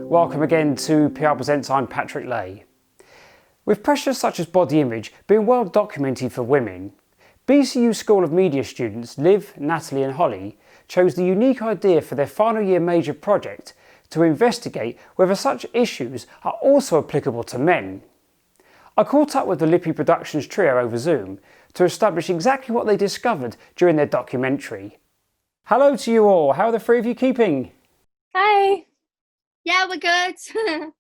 Welcome again to PR Presents. I'm Patrick Lay. With pressures such as body image being well documented for women, BCU School of Media students Liv, Natalie and Holly chose the unique idea for their final year major project to investigate whether such issues are also applicable to men. I caught up with the Lippy Productions trio over Zoom to establish exactly what they discovered during their documentary. Hello to you all, how are the three of you keeping? Hi. Yeah, we're good.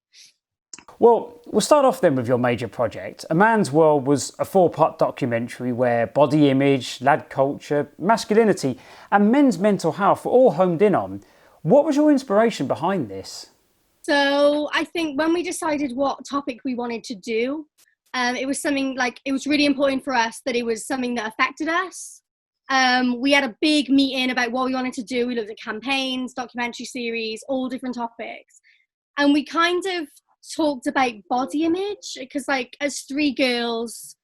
Well, we'll start off then with your major project. A Man's World was a 4-part documentary where body image, lad culture, masculinity and men's mental health were all homed in on. What was your inspiration behind this? So I think when we decided what topic we wanted to do, it was something like, it was really important for us that it was something that affected us. We had a big meeting about what we wanted to do. We looked at campaigns, documentary series, all different topics. And we kind of talked about body image because, like, as three girls,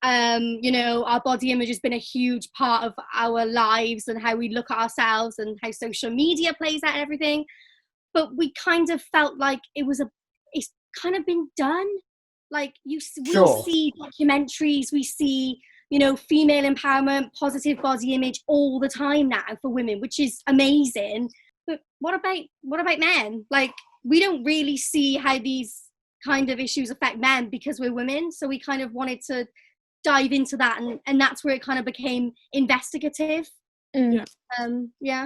our body image has been a huge part of our lives and how we look at ourselves and how social media plays out and everything. But we kind of felt like it's kind of been done. Like we see documentaries, we see, female empowerment, positive body image all the time now for women, which is amazing. But what about men? Like, we don't really see how these kind of issues affect men because we're women. So we kind of wanted to dive into that, and that's where it kind of became investigative. Yeah.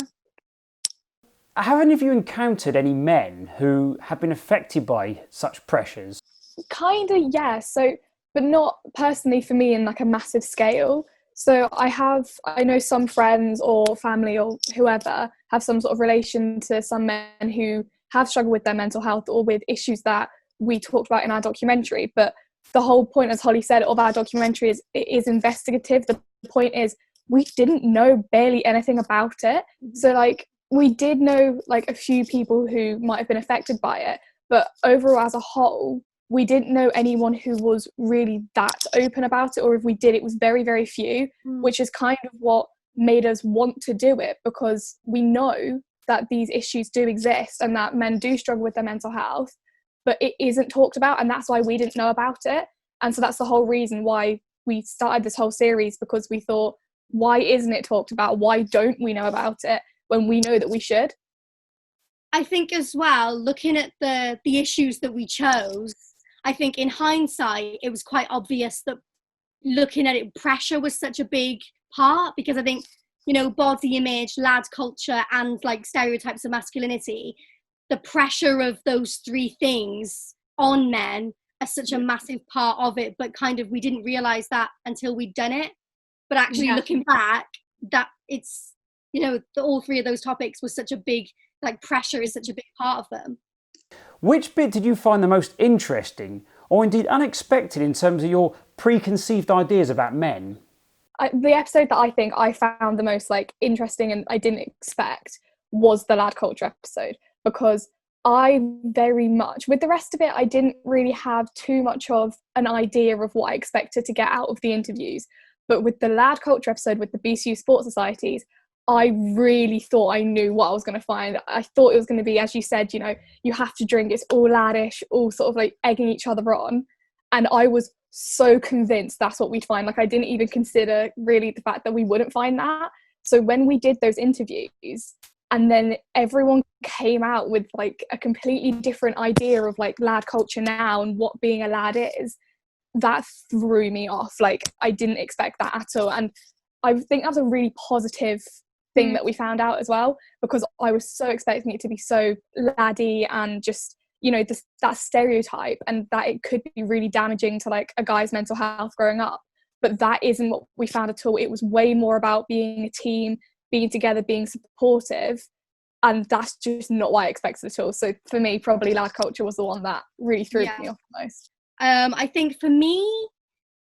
Have any of you encountered any men who have been affected by such pressures? Kind of, yeah. So, but not personally for me in like a massive scale. So I know some friends or family or whoever have some sort of relation to some men who have struggled with their mental health or with issues that we talked about in our documentary. But the whole point, as Holly said, of our documentary is it is investigative. The point is we didn't know barely anything about it. So like we did know like a few people who might have been affected by it, but overall as a whole, we didn't know anyone who was really that open about it, or if we did, it was very, very few, which is kind of what made us want to do it, because we know that these issues do exist and that men do struggle with their mental health, but it isn't talked about, and that's why we didn't know about it. And so that's the whole reason why we started this whole series, because we thought, why isn't it talked about? Why don't we know about it when we know that we should? I think as well, looking at the issues that we chose, I think in hindsight, it was quite obvious that looking at it, pressure was such a big part, because I think, body image, lad culture, and like stereotypes of masculinity, the pressure of those three things on men are such a massive part of it, but kind of we didn't realise that until we'd done it. But actually looking back, that it's, all three of those topics was such a big, like pressure is such a big part of them. Which bit did you find the most interesting or indeed unexpected in terms of your preconceived ideas about men? The episode that I think I found the most like interesting and I didn't expect was the lad culture episode, because I very much, with the rest of it, I didn't really have too much of an idea of what I expected to get out of the interviews. But with the lad culture episode with the BCU sports societies, I really thought I knew what I was going to find. I thought it was going to be, as you said, you have to drink, it's all laddish, all sort of like egging each other on. And I was so convinced that's what we'd find. Like, I didn't even consider really the fact that we wouldn't find that. So when we did those interviews and then everyone came out with like a completely different idea of like lad culture now and what being a lad is, that threw me off. Like, I didn't expect that at all. And I think that was a really positive thing that we found out as well, because I was so expecting it to be so laddie and just, that stereotype, and that it could be really damaging to like a guy's mental health growing up. But that isn't what we found at all. It was way more about being a team, being together, being supportive, and that's just not what I expected at all. So for me, probably lad culture was the one that really threw me off the most. I think for me,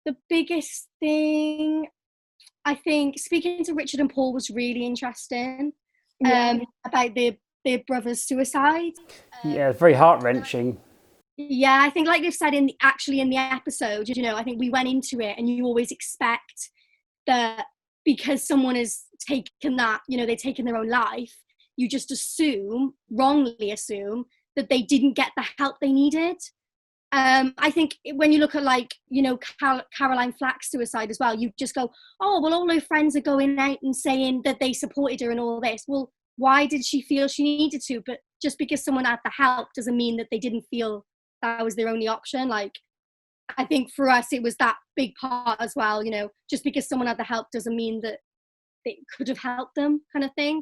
the biggest thing, I think speaking to Richard and Paul was really interesting, about their brother's suicide. Yeah, very heart-wrenching. Yeah, I think like they've said in the episode, I think we went into it and you always expect that because someone has taken that, they've taken their own life, you just wrongly assume that they didn't get the help they needed. I think when you look at, like, you know, Caroline Flack's suicide as well, you just go, oh, well, all her friends are going out and saying that they supported her and all this. Well, why did she feel she needed to? But just because someone had the help doesn't mean that they didn't feel that was their only option. Like, I think for us, it was that big part as well, you know, just because someone had the help doesn't mean that it could have helped them, kind of thing.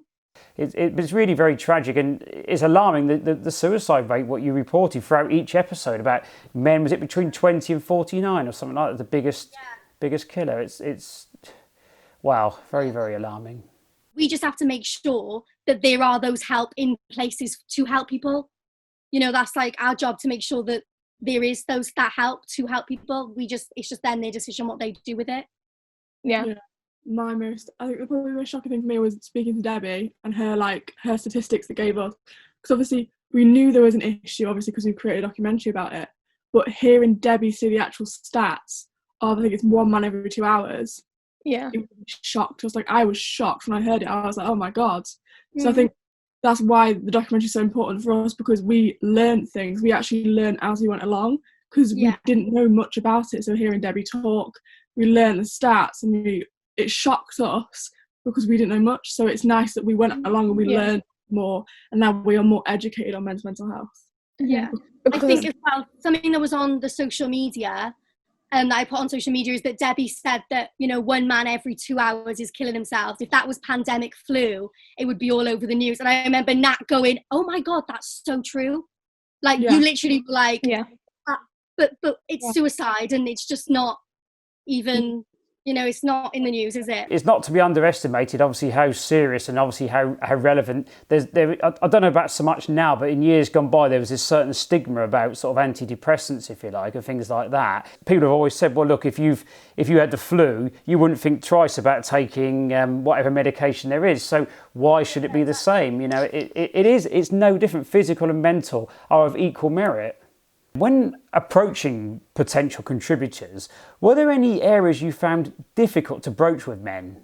It's really very tragic, and it's alarming the suicide rate, what you reported throughout each episode about men, was it between 20 and 49 or something like that, the biggest killer. It's wow, very, very alarming. We just have to make sure that there are those help in places to help people. You know, that's like our job, to make sure that there is that help to help people. It's just then their decision what they do with it. Yeah. I think probably the most shocking thing for me was speaking to Debbie and her statistics that gave us, because obviously we knew there was an issue, obviously, because we created a documentary about it, but hearing Debbie say the actual stats of, I think it's 1 man every 2 hours, it was shocked. I was shocked when I heard it. I was like, oh my god. So I think that's why the documentary is so important for us, because we learned things. We actually learned as we went along, because we didn't know much about it. So hearing Debbie talk, we learned the stats, and it shocked us because we didn't know much. So it's nice that we went along and we learned more, and now we are more educated on mental health. Yeah. I think as well, something that was on the social media, that I put on social media, is that Debbie said that, you know, 1 man every 2 hours is killing himself. If that was pandemic flu, it would be all over the news. And I remember Nat going, oh my God, that's so true. Like, you literally were like, but it's suicide, and it's just not even, you know, it's not in the news, is it? It's not to be underestimated, obviously, how serious and obviously how relevant. I don't know about so much now, but in years gone by, there was this certain stigma about sort of antidepressants, if you like, and things like that. People have always said, well, look, if you had the flu, you wouldn't think twice about taking whatever medication there is. So why should it be the same? You know, it's no different. Physical and mental are of equal merit. When approaching potential contributors, were there any areas you found difficult to broach with men?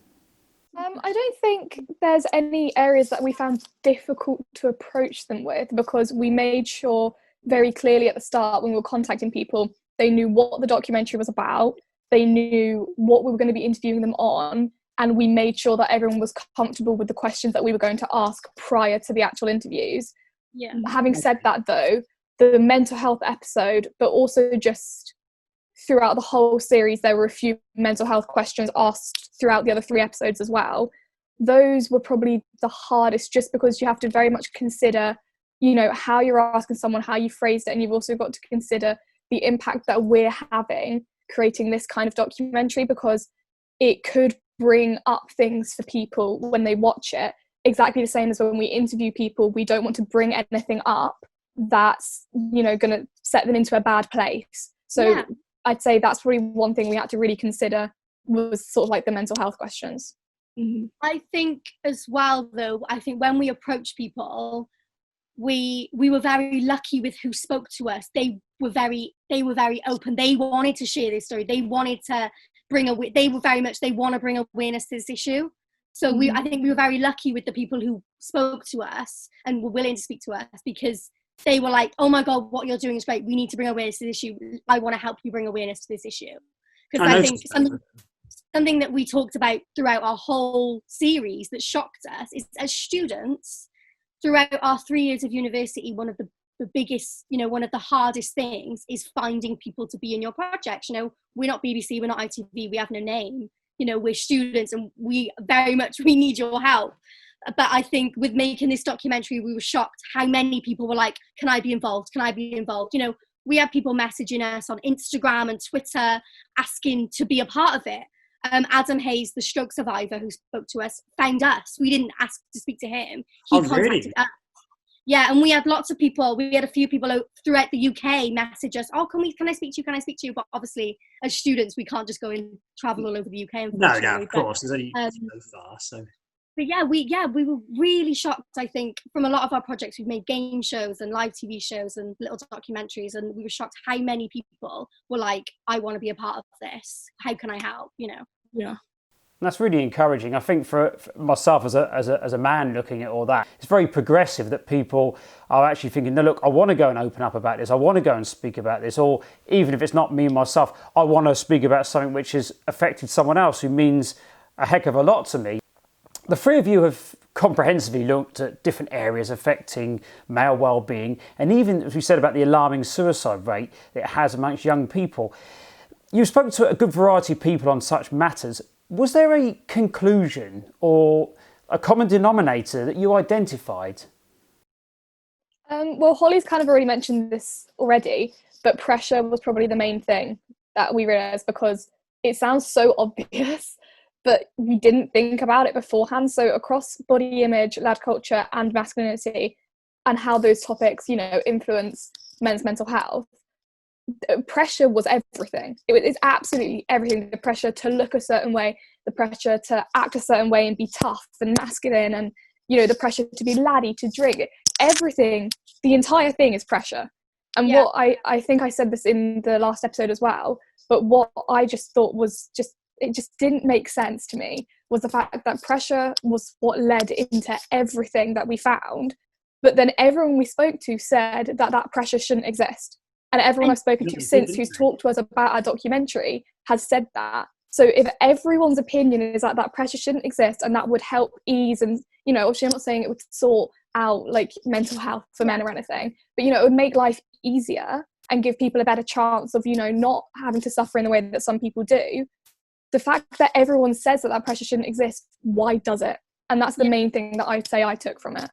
I don't think there's any areas that we found difficult to approach them with, because we made sure very clearly at the start when we were contacting people, they knew what the documentary was about, they knew what we were going to be interviewing them on, and we made sure that everyone was comfortable with the questions that we were going to ask prior to the actual interviews. Yeah. Having said that, though, the mental health episode, but also just throughout the whole series, there were a few mental health questions asked throughout the other 3 episodes as well. Those were probably the hardest, just because you have to very much consider, you know, how you're asking someone, how you phrased it, and you've also got to consider the impact that we're having creating this kind of documentary, because it could bring up things for people when they watch it. Exactly the same as when we interview people, we don't want to bring anything up that's, you know, going to set them into a bad place. So I'd say that's probably one thing we had to really consider, was sort of like the mental health questions. I think as well, though, I think when we approach people, we were very lucky with who spoke to us. They were very open. They wanted to share their story. They wanted to want to bring awareness to this issue. So I think we were very lucky with the people who spoke to us and were willing to speak to us, because they were like, oh my God, what you're doing is great. We need to bring awareness to this issue. I want to help you bring awareness to this issue. Because I think something that we talked about throughout our whole series that shocked us is, as students, throughout our 3 years of university, one of the biggest, you know, one of the hardest things is finding people to be in your projects. You know, we're not BBC, we're not ITV, we have no name. You know, we're students, and we need your help. But I think with making this documentary, we were shocked how many people were like, can I be involved? Can I be involved? You know, we had people messaging us on Instagram and Twitter asking to be a part of it. Adam Hayes, the stroke survivor who spoke to us, found us. We didn't ask to speak to him. He contacted us. Yeah, and we had lots of people. We had a few people throughout the UK message us. Oh, can I speak to you? Can I speak to you? But obviously, as students, we can't just go and travel all over the UK. No, of course. There's only so far. So. But we were really shocked. I think from a lot of our projects, we've made game shows and live TV shows and little documentaries, and we were shocked how many people were like, "I want to be a part of this. How can I help?" You know. Yeah. That's really encouraging. I think for myself as a man looking at all that, it's very progressive that people are actually thinking, no, look, I want to go and open up about this. I want to go and speak about this. Or even if it's not me myself, I want to speak about something which has affected someone else who means a heck of a lot to me. The three of you have comprehensively looked at different areas affecting male well-being, and even, as we said, about the alarming suicide rate it has amongst young people. You spoke to a good variety of people on such matters. Was there a conclusion or a common denominator that you identified? Well, Holly's kind of already mentioned this already, but pressure was probably the main thing that we realised, because it sounds so obvious, but we didn't think about it beforehand. So across body image, lad culture and masculinity, and how those topics, influence men's mental health, pressure was everything. It's absolutely everything. The pressure to look a certain way, the pressure to act a certain way and be tough and masculine, and the pressure to be laddie, to drink, everything, the entire thing is pressure. And what I think I said this in the last episode as well, but what I just thought was it just didn't make sense to me, was the fact that pressure was what led into everything that we found. But then everyone we spoke to said that pressure shouldn't exist. And everyone I've spoken to since who's talked to us about our documentary has said that. So if everyone's opinion is that pressure shouldn't exist, and that would help ease, and, obviously I'm not saying it would sort out like mental health for men or anything, but, it would make life easier and give people a better chance of, not having to suffer in the way that some people do. The fact that everyone says that pressure shouldn't exist, why does it? And that's the main thing that I'd say I took from it.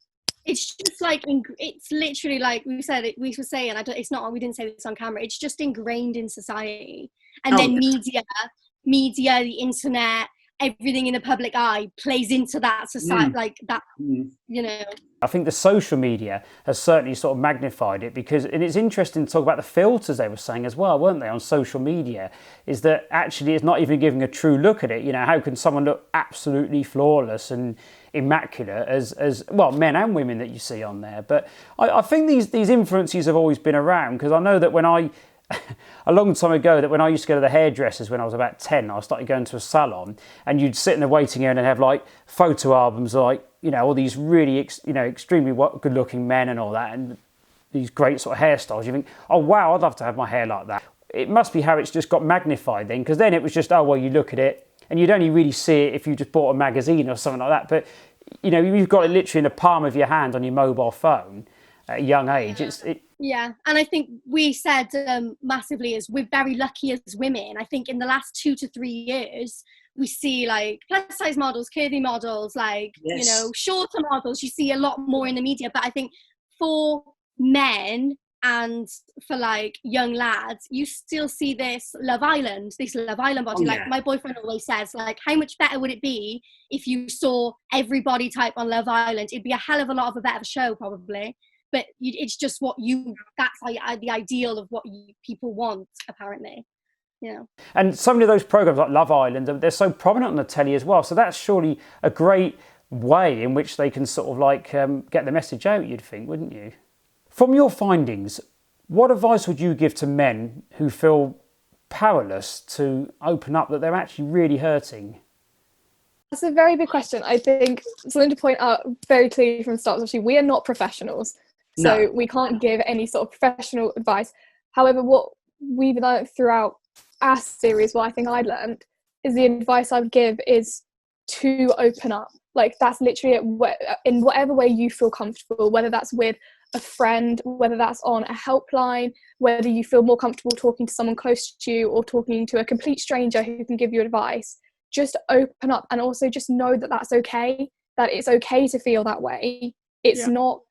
It's just like, it's literally like we said, we were saying, it's not, we didn't say this on camera, it's just ingrained in society. And then media, the internet, everything in the public eye plays into that society, like that, I think the social media has certainly sort of magnified it, because, and it's interesting to talk about the filters they were saying as well, weren't they, on social media, is that actually it's not even giving a true look at it. How can someone look absolutely flawless and immaculate as well, men and women that you see on there? But I think these influences have always been around, because I know that when a long time ago, that when I used to go to the hairdressers when I was about 10, I started going to a salon, and you'd sit in the waiting area and have like photo albums, like, all these really, extremely good looking men and all that, and these great sort of hairstyles. You think, oh wow, I'd love to have my hair like that. It must be how it's just got magnified then, because then it was just, oh well, you look at it and you'd only really see it if you just bought a magazine or something like that. But, you've got it literally in the palm of your hand on your mobile phone at a young age. Yeah, and I think we said massively is we're very lucky as women. I think in the last 2 to 3 years, we see like plus size models, curvy models, like, shorter models. You see a lot more in the media. But I think for men and for like young lads, you still see this Love Island body. Like my boyfriend always says, like, how much better would it be if you saw every body type on Love Island? It'd be a hell of a lot of a better show probably. But it's just that's like the ideal of what people want, apparently. And so many of those programs like Love Island, they're so prominent on the telly as well. So that's surely a great way in which they can sort of like get the message out, you'd think, wouldn't you? From your findings, what advice would you give to men who feel powerless to open up that they're actually really hurting? That's a very big question. I think something to point out very clearly from the start is actually we are not professionals. So we can't give any sort of professional advice. However, what we've learned throughout our series, what I think I learned, is the advice I would give is to open up. Like, that's literally it, in whatever way you feel comfortable, whether that's with a friend, whether that's on a helpline, whether you feel more comfortable talking to someone close to you or talking to a complete stranger who can give you advice. Just open up, and also just know that that's okay, that it's okay to feel that way. It's not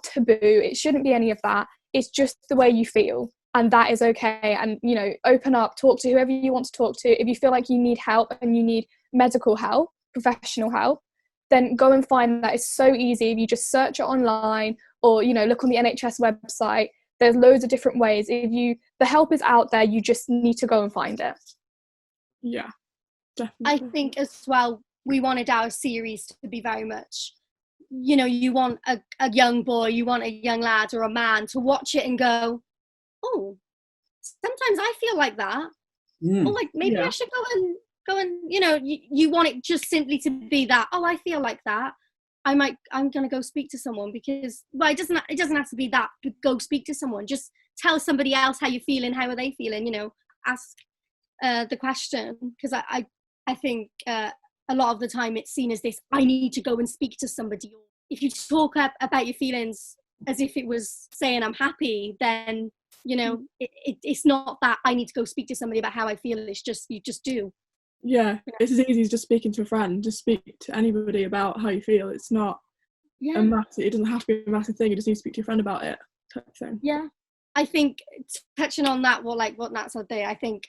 taboo. It shouldn't be any of that. It's just the way you feel, and that is okay. And, open up, talk to whoever you want to talk to. If you feel like you need help and you need medical help, professional help, then go and find that. It's so easy. If you just search it online or, look on the NHS website, there's loads of different ways. The help is out there, you just need to go and find it. Yeah, definitely. I think as well, we wanted our series to be very much, you want a young boy, you want a young lad or a man to watch it and go, oh, sometimes I feel like that. Or like, maybe I should go and Go and, you know, you want it just simply to be that, oh, I feel like that. I'm going to go speak to someone, because, well, it doesn't have to be that. Go speak to someone. Just tell somebody else how you're feeling. How are they feeling? You know, ask the question, because I think a lot of the time it's seen as this, I need to go and speak to somebody. If you talk about your feelings as if it was saying I'm happy, then, you know, it's not that I need to go speak to somebody about how I feel. It's just, you just do. Yeah, it's as easy as just speaking to a friend. Just speak to anybody about how you feel. It's not a massive, it doesn't have to be a massive thing. You just need to speak to your friend about it, type of thing. Yeah, I think touching on that, what Nat said there, I think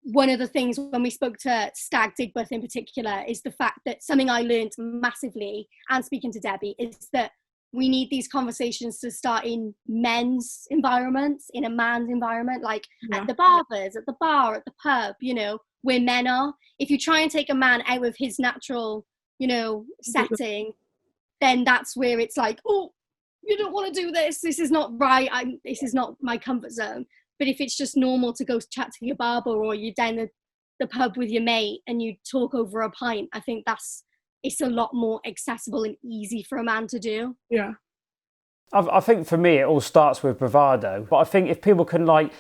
one of the things when we spoke to Stag Digbeth in particular is the fact that something I learned massively, and speaking to Debbie, is that we need these conversations to start in men's environments, in a man's environment, like at the barbers, at the bar, at the pub, you know, where men are. If you try and take a man out of his natural, you know, setting, then that's where it's like, oh, you don't want to do this. This is not right. This is not my comfort zone. But if it's just normal to go chat to your barber, or you're down the pub with your mate and you talk over a pint, I think it's a lot more accessible and easy for a man to do. Yeah. I think for me, it all starts with bravado. But I think if people can, like,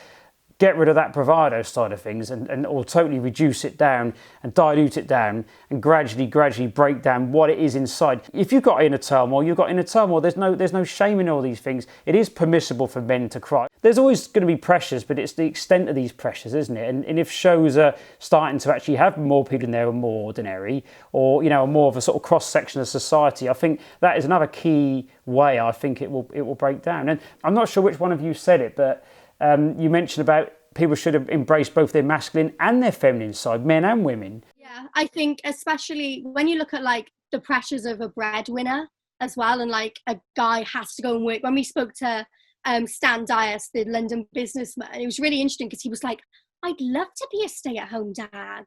get rid of that bravado side of things and or totally reduce it down and dilute it down and gradually break down what it is inside. If you've got inner turmoil, you've got inner turmoil. There's no shame in all these things. It is permissible for men to cry. There's always going to be pressures, but it's the extent of these pressures, isn't it? And if shows are starting to actually have more people in there who are more ordinary, or, you know, more of a sort of cross-section of society, I think that is another key way I think it will break down. And I'm not sure which one of you said it, but you mentioned about people should have embraced both their masculine and their feminine side, men and women. Yeah, I think especially when you look at like the pressures of a breadwinner as well, and like a guy has to go and work. When we spoke to Stan Dias, the London businessman, it was really interesting because he was like, I'd love to be a stay-at-home dad.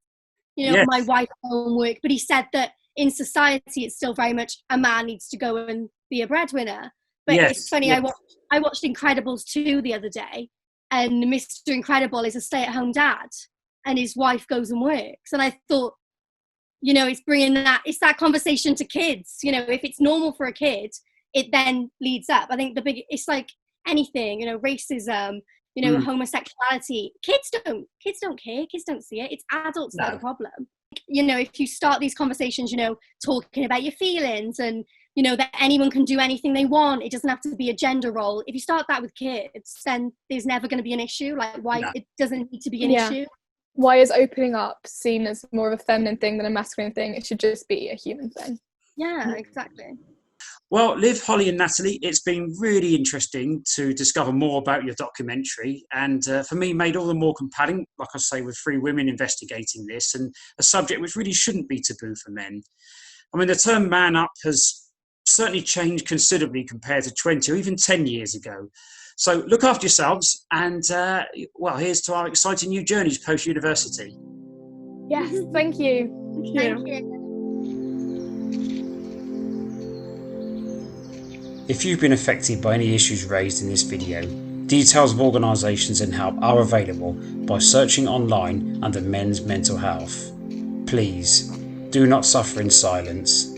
You know, my wife home work. But he said that in society, it's still very much a man needs to go and be a breadwinner. But it's funny, I watched Incredibles 2 the other day, and Mr. Incredible is a stay-at-home dad, and his wife goes and works. And I thought, you know, it's that conversation to kids. You know, if it's normal for a kid, it then leads up. I think it's like anything, you know, racism, you know, homosexuality. Kids don't care. Kids don't see it. It's adults that are the problem. You know, if you start these conversations, you know, talking about your feelings and, you know, that anyone can do anything they want. It doesn't have to be a gender role. If you start that with kids, then there's never going to be an issue. Like, why it doesn't need to be an issue. Why is opening up seen as more of a feminine thing than a masculine thing? It should just be a human thing. Yeah, exactly. Well, Liv, Holly and Natalie, it's been really interesting to discover more about your documentary, and for me made all the more compelling, like I say, with 3 women investigating this, and a subject which really shouldn't be taboo for men. I mean, the term man up has certainly changed considerably compared to 20 or even 10 years ago. So look after yourselves, and well, here's to our exciting new journeys post-university. Yes, thank you. Thank you. If you've been affected by any issues raised in this video, details of organisations and help are available by searching online under Men's Mental Health. Please, do not suffer in silence.